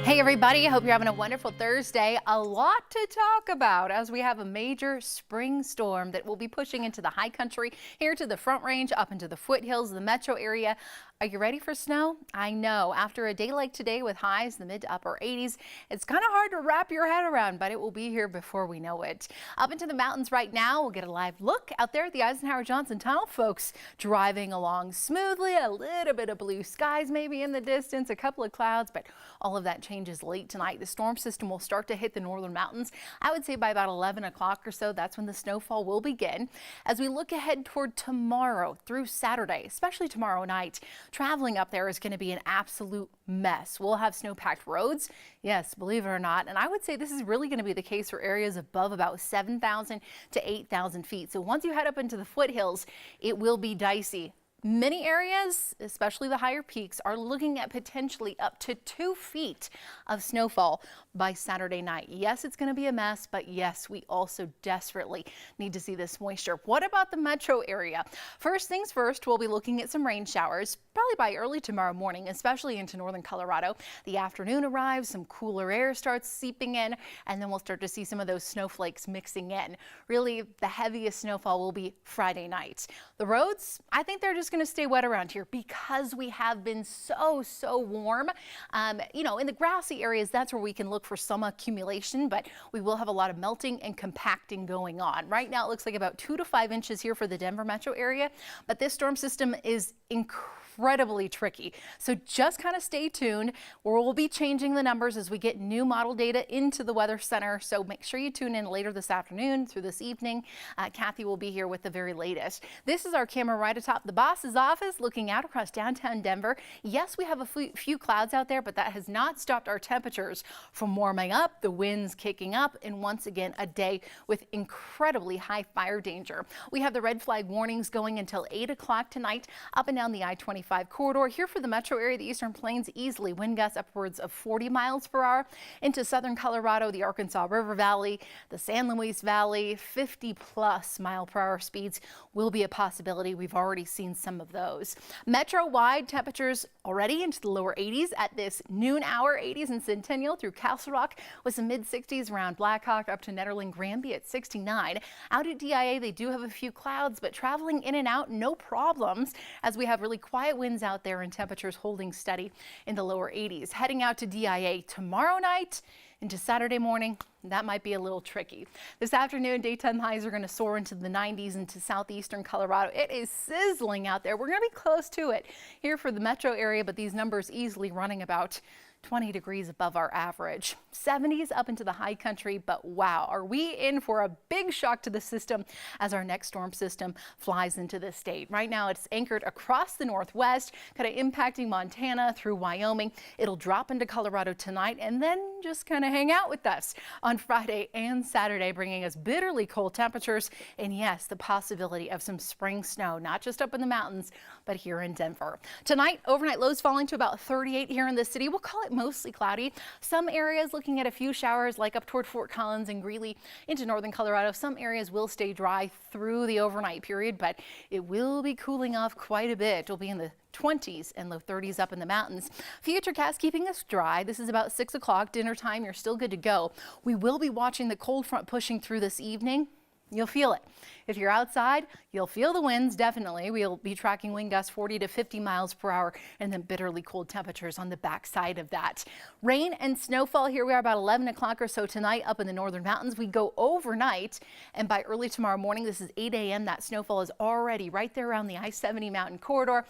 Hey everybody, I hope you're having a wonderful Thursday. A lot to talk about as we have a major spring storm that will be pushing into the high country, here to the Front Range, up into the foothills, the metro area. Are you ready for snow? I know, after a day like today with highs in the mid to upper 80s, it's kind of hard to wrap your head around, but it will be here before we know it. Up into the mountains right now, we'll get a live look out there at the Eisenhower-Johnson Tunnel. Folks driving along smoothly, a little bit of blue skies maybe in the distance, a couple of clouds, but all of that changes late tonight. The storm system will start to hit the northern mountains. I would say by about 11 o'clock or so, that's when the snowfall will begin. As we look ahead toward tomorrow through Saturday, especially tomorrow night, traveling up there is going to be an absolute mess. We'll have snow-packed roads. Yes, believe it or not. And I would say this is really going to be the case for areas above about 7,000 to 8,000 feet. So once you head up into the foothills, it will be dicey. Many areas, especially the higher peaks, are looking at potentially up to 2 feet of snowfall by Saturday night. Yes, it's going to be a mess, but yes, we also desperately need to see this moisture. What about the metro area? First things first, we'll be looking at some rain showers, probably by early tomorrow morning, especially into northern Colorado. The afternoon arrives, some cooler air starts seeping in, and then we'll start to see some of those snowflakes mixing in. Really, the heaviest snowfall will be Friday night. The roads, I think they're just going to stay wet around here because we have been so warm. In the grassy areas, that's where we can look for some accumulation, but we will have a lot of melting and compacting going on. Right now, it looks like about 2 to 5 inches here for the Denver metro area, but this storm system is incredibly tricky. So just kind of stay tuned. We'll be changing the numbers as we get new model data into the Weather Center. So make sure you tune in later this afternoon through this evening. Kathy will be here with the very latest. This is our camera right atop the boss's office looking out across downtown Denver. Yes, we have a few clouds out there, but that has not stopped our temperatures from warming up, the winds kicking up, and once again, a day with incredibly high fire danger. We have the red flag warnings going until 8 o'clock tonight up and down the I-25 corridor. Here for the metro area, the Eastern Plains, easily wind gusts upwards of 40 miles per hour. Into southern Colorado, the Arkansas River Valley, the San Luis Valley, 50+ mile per hour speeds will be a possibility. We've already seen some of those. Metro-wide temperatures already into the lower 80s at this noon hour, 80s in Centennial through Castle Rock with some mid-60s around Blackhawk up to Netterling, Granby at 69. Out at DIA, they do have a few clouds, but traveling in and out, no problems, as we have really quiet winds out there and temperatures holding steady in the lower 80s. Heading out to DIA tomorrow night into Saturday morning, that might be a little tricky. This afternoon, daytime highs are going to soar into the 90s into southeastern Colorado. It is sizzling out there. We're going to be close to it here for the metro area, but these numbers easily running about 20 degrees above our average. 70s up into the high country, but wow, are we in for a big shock to the system as our next storm system flies into the state. Right now, it's anchored across the northwest, kind of impacting Montana through Wyoming. It'll drop into Colorado tonight and then just kind of hang out with us on Friday and Saturday, bringing us bitterly cold temperatures and yes, the possibility of some spring snow, not just up in the mountains, but here in Denver. Tonight, overnight lows falling to about 38 here in the city. We'll call it mostly cloudy. Some areas looking at a few showers like up toward Fort Collins and Greeley into northern Colorado. Some areas will stay dry through the overnight period, but it will be cooling off quite a bit. It'll be in the 20s and low 30s up in the mountains. Futurecast keeping us dry. This is about 6 o'clock dinner time. You're still good to go. We will be watching the cold front pushing through this evening. You'll feel it. If you're outside, you'll feel the winds, definitely. We'll be tracking wind gusts 40 to 50 miles per hour and then bitterly cold temperatures on the backside of that. Rain and snowfall, here we are about 11 o'clock or so tonight up in the northern mountains. We go overnight, and by early tomorrow morning, this is 8 a.m., that snowfall is already right there around the I-70 mountain corridor.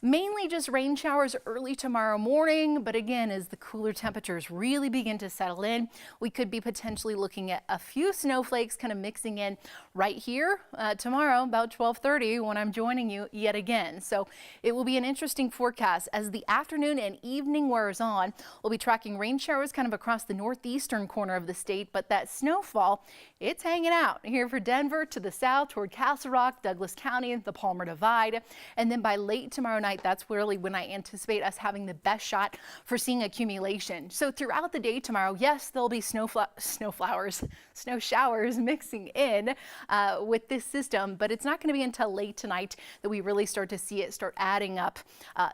Mainly just rain showers early tomorrow morning, but again, as the cooler temperatures really begin to settle in, we could be potentially looking at a few snowflakes kind of mixing in right here tomorrow about 12:30 when I'm joining you yet again. So it will be an interesting forecast as the afternoon and evening wears on. We'll be tracking rain showers kind of across the northeastern corner of the state, but that snowfall, it's hanging out here for Denver to the south toward Castle Rock, Douglas County, the Palmer Divide, and then by late tomorrow night, night, that's really when I anticipate us having the best shot for seeing accumulation. So throughout the day tomorrow, yes, there'll be snow showers mixing in with this system, but it's not going to be until late tonight that we really start to see it start adding up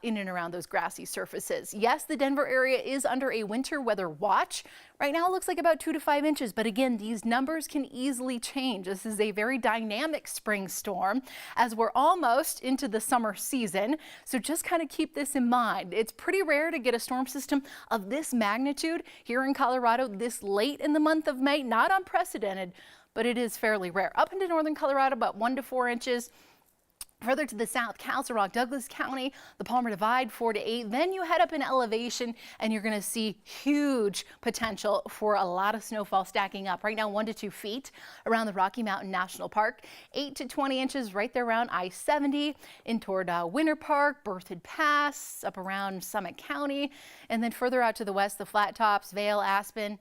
in and around those grassy surfaces. Yes, the Denver area is under a winter weather watch. Right now it looks like about 2 to 5 inches, but again, these numbers can easily change. This is a very dynamic spring storm as we're almost into the summer season. So just kind of keep this in mind. It's pretty rare to get a storm system of this magnitude here in Colorado this late in the month of May. Not unprecedented, but it is fairly rare. Up into northern Colorado, about 1 to 4 inches. Further to the south, Castle Rock, Douglas County, the Palmer Divide, 4 to 8. Then you head up in elevation and you're going to see huge potential for a lot of snowfall stacking up. Right now, 1 to 2 feet around the Rocky Mountain National Park, 8 to 20 inches right there around I-70 in toward Winter Park, Berthoud Pass, up around Summit County. And then further out to the west, the Flat Tops, Vail, Aspen,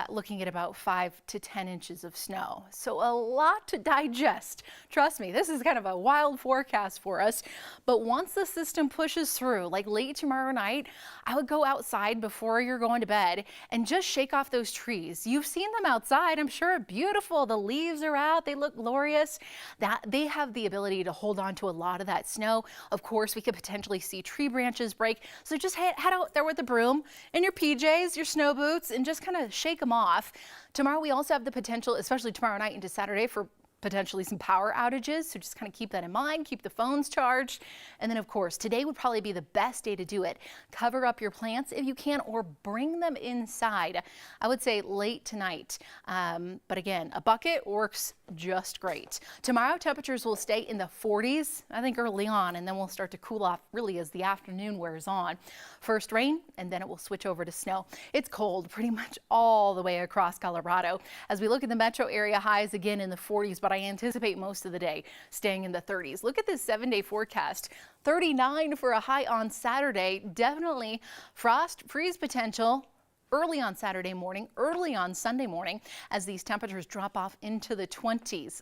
looking at about 5 to 10 inches of snow. So a lot to digest. Trust me, this is kind of a wild forecast for us, but once the system pushes through, like late tomorrow night, I would go outside before you're going to bed and just shake off those trees. You've seen them outside, I'm sure. Beautiful. The leaves are out. They look glorious. That they have the ability to hold on to a lot of that snow. Of course, we could potentially see tree branches break. So just head out there with the broom in your PJs, your snow boots, and just kind of shake them off. Tomorrow, we also have the potential, especially tomorrow night into Saturday, for potentially some power outages. So just kind of keep that in mind, keep the phones charged. And then of course, today would probably be the best day to do it. Cover up your plants if you can, or bring them inside. I would say late tonight. But again, a bucket works just great. Tomorrow, temperatures will stay in the 40s, I think early on, and then we'll start to cool off really as the afternoon wears on. First rain, and then it will switch over to snow. It's cold pretty much all the way across Colorado. As we look at the metro area, highs again in the 40s, but I anticipate most of the day staying in the 30s. Look at this 7-day forecast. 39 for a high on Saturday. Definitely frost freeze potential early on Saturday morning, early on Sunday morning, as these temperatures drop off into the 20s.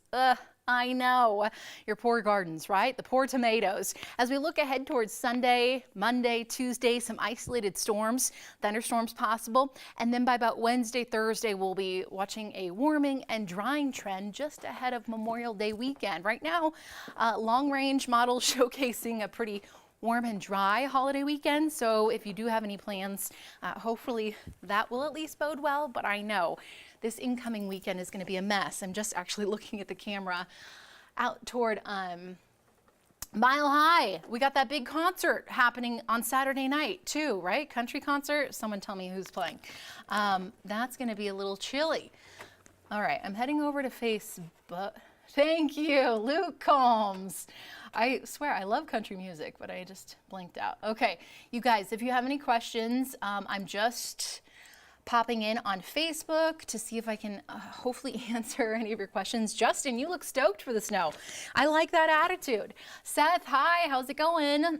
I know, your poor gardens, right? The poor tomatoes. As we look ahead towards Sunday, Monday, Tuesday, some isolated storms, thunderstorms possible. And then by about Wednesday, Thursday, we'll be watching a warming and drying trend just ahead of Memorial Day weekend. Right now, long range models showcasing a pretty warm and dry holiday weekend. So if you do have any plans, hopefully that will at least bode well. But I know this incoming weekend is going to be a mess. I'm just actually looking at the camera out toward Mile High. We got that big concert happening on Saturday night too, right? Country concert. Someone tell me who's playing. That's going to be a little chilly. All right, I'm heading over to Facebook. Thank you, Luke Combs. I swear I love country music, but I just blanked out. Okay, you guys, if you have any questions, I'm just popping in on Facebook to see if I can hopefully answer any of your questions. Justin, you look stoked for the snow. I like that attitude. Seth, hi, how's it going?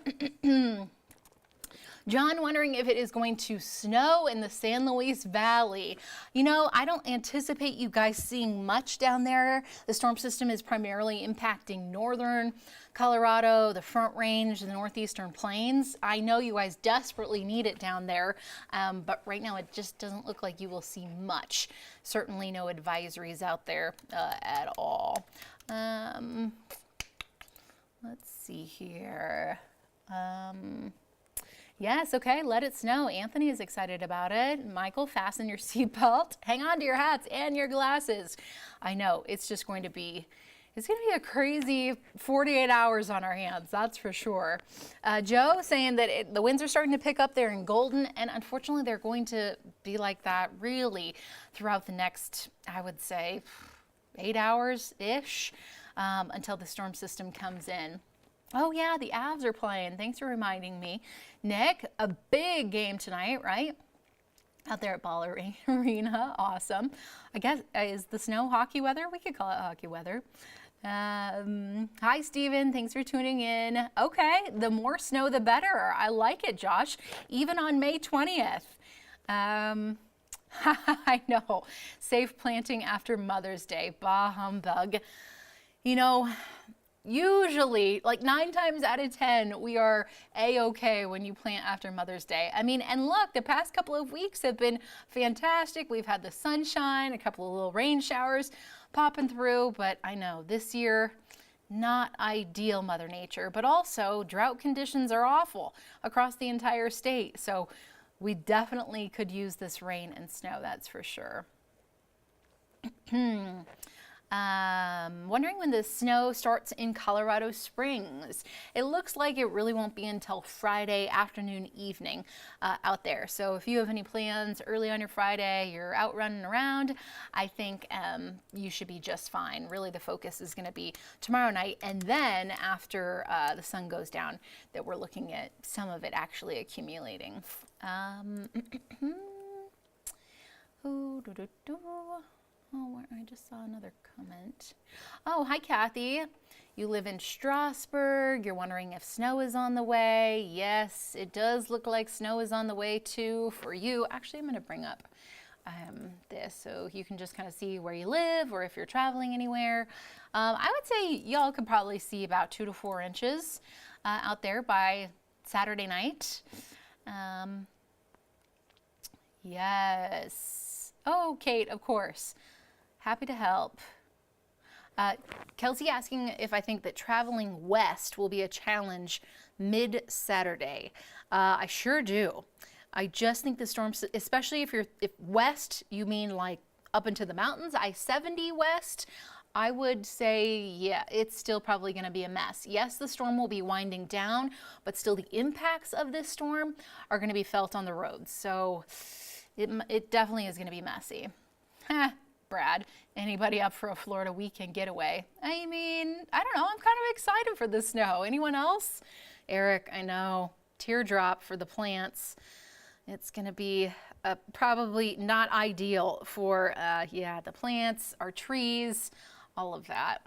John wondering if it is going to snow in the San Luis Valley. You know, I don't anticipate you guys seeing much down there. The storm system is primarily impacting northern Colorado, the Front Range, the northeastern plains. I know you guys desperately need it down there, but right now it just doesn't look like you will see much. Certainly no advisories out there at all. Let's see here. Yes, okay, let it snow. Anthony is excited about it. Michael, fasten your seatbelt. Hang on to your hats and your glasses. I know, it's just going to be, it's going to be a crazy 48 hours on our hands, that's for sure. Joe saying that the winds are starting to pick up there in Golden, and unfortunately they're going to be like that really throughout the next, I would say, 8 hours-ish until the storm system comes in. Oh yeah, the Avs are playing. Thanks for reminding me. Nick, a big game tonight, right? Out there at Ball Arena. Awesome. I guess, is the snow hockey weather? We could call it hockey weather. Hi, Steven. Thanks for tuning in. Okay, the more snow, the better. I like it, Josh. Even on May 20th. I know. Safe planting after Mother's Day. Bah humbug. You know, usually, like 9 times out of 10, we are a-okay when you plant after Mother's Day. I mean, and look, the past couple of weeks have been fantastic. We've had the sunshine, a couple of little rain showers popping through, but I know this year, not ideal, Mother Nature, but also drought conditions are awful across the entire state. So we definitely could use this rain and snow, that's for sure. Wondering when the snow starts in Colorado Springs. It looks like it really won't be until Friday afternoon, evening out there. So if you have any plans early on your Friday, you're out running around, I think you should be just fine. Really, the focus is going to be tomorrow night, and then after the sun goes down, that we're looking at some of it actually accumulating. Oh, I just saw another comment. Oh, hi, Kathy. You live in Strasburg. You're wondering if snow is on the way. Yes, it does look like snow is on the way too for you. Actually, I'm going to bring up this so you can just kind of see where you live or if you're traveling anywhere. I would say y'all could probably see about 2 to 4 inches out there by Saturday night. Yes. Oh, Kate, of course. Happy to help. Kelsey asking if I think that traveling west will be a challenge mid-Saturday. I sure do. I just think the storms, especially if west, you mean like up into the mountains, I-70 west, I would say, yeah, it's still probably going to be a mess. Yes, the storm will be winding down, but still the impacts of this storm are going to be felt on the roads. So it definitely is going to be messy. Brad, anybody up for a Florida weekend getaway? I mean, I don't know. I'm kind of excited for the snow. Anyone else? Eric, I know. Teardrop for the plants. It's going to be probably not ideal for, the plants, our trees, all of that.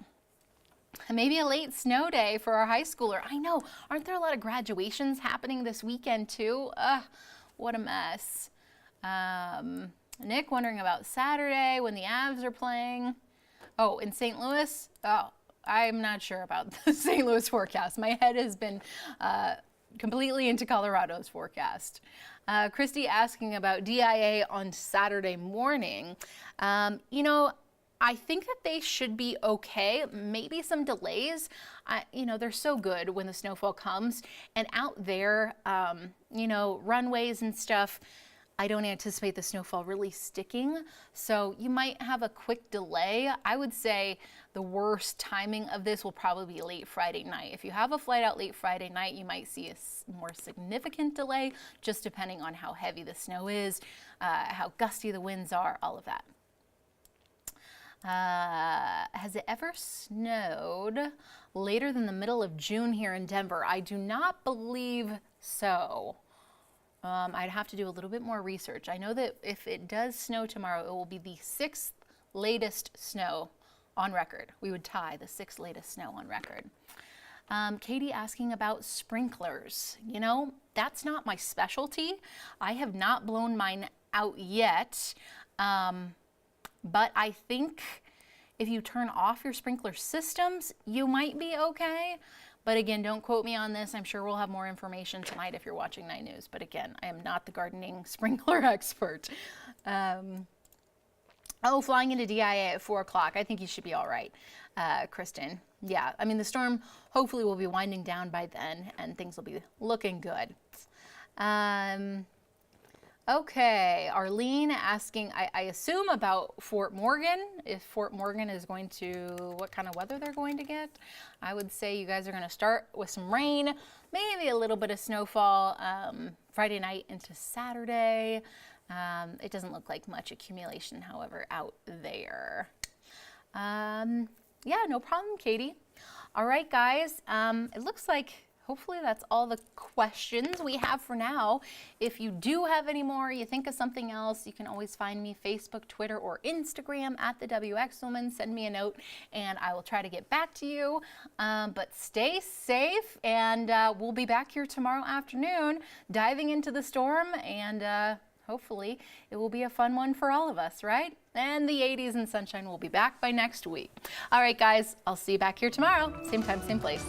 Maybe a late snow day for our high schooler. I know. Aren't there a lot of graduations happening this weekend too? What a mess. Nick wondering about Saturday when the Avs are playing. Oh, in St. Louis? Oh, I'm not sure about the St. Louis forecast. My head has been completely into Colorado's forecast. Christy asking about DIA on Saturday morning. I think that they should be okay. Maybe some delays. They're so good when the snowfall comes. And out there, runways and stuff, I don't anticipate the snowfall really sticking, so you might have a quick delay. I would say the worst timing of this will probably be late Friday night. If you have a flight out late Friday night, you might see a more significant delay, just depending on how heavy the snow is, how gusty the winds are, all of that. Has it ever snowed later than the middle of June here in Denver? I do not believe so. I'd have to do a little bit more research. I know that if it does snow tomorrow, it will be the 6th latest snow on record. We would tie the 6th latest snow on record. Katie asking about sprinklers. That's not my specialty. I have not blown mine out yet, but I think if you turn off your sprinkler systems, you might be okay. But again, don't quote me on this. I'm sure we'll have more information tonight if you're watching 9 News. But again, I am not the gardening sprinkler expert. Flying into DIA at 4 o'clock. I think you should be all right, Kristen. Yeah, I mean, the storm hopefully will be winding down by then and things will be looking good. Okay, Arlene asking, I assume about Fort Morgan, if Fort Morgan is going to, what kind of weather they're going to get. I would say you guys are going to start with some rain, maybe a little bit of snowfall Friday night into Saturday. It doesn't look like much accumulation, however, out there. Yeah, no problem, Katie. All right, guys, it looks like hopefully that's all the questions we have for now. If you do have any more, you think of something else, you can always find me Facebook, Twitter, or Instagram at the WX Woman. Send me a note and I will try to get back to you. But stay safe and we'll be back here tomorrow afternoon diving into the storm and hopefully it will be a fun one for all of us, right? and the 80s and sunshine will be back by next week. All right, guys, I'll see you back here tomorrow. Same time, same place.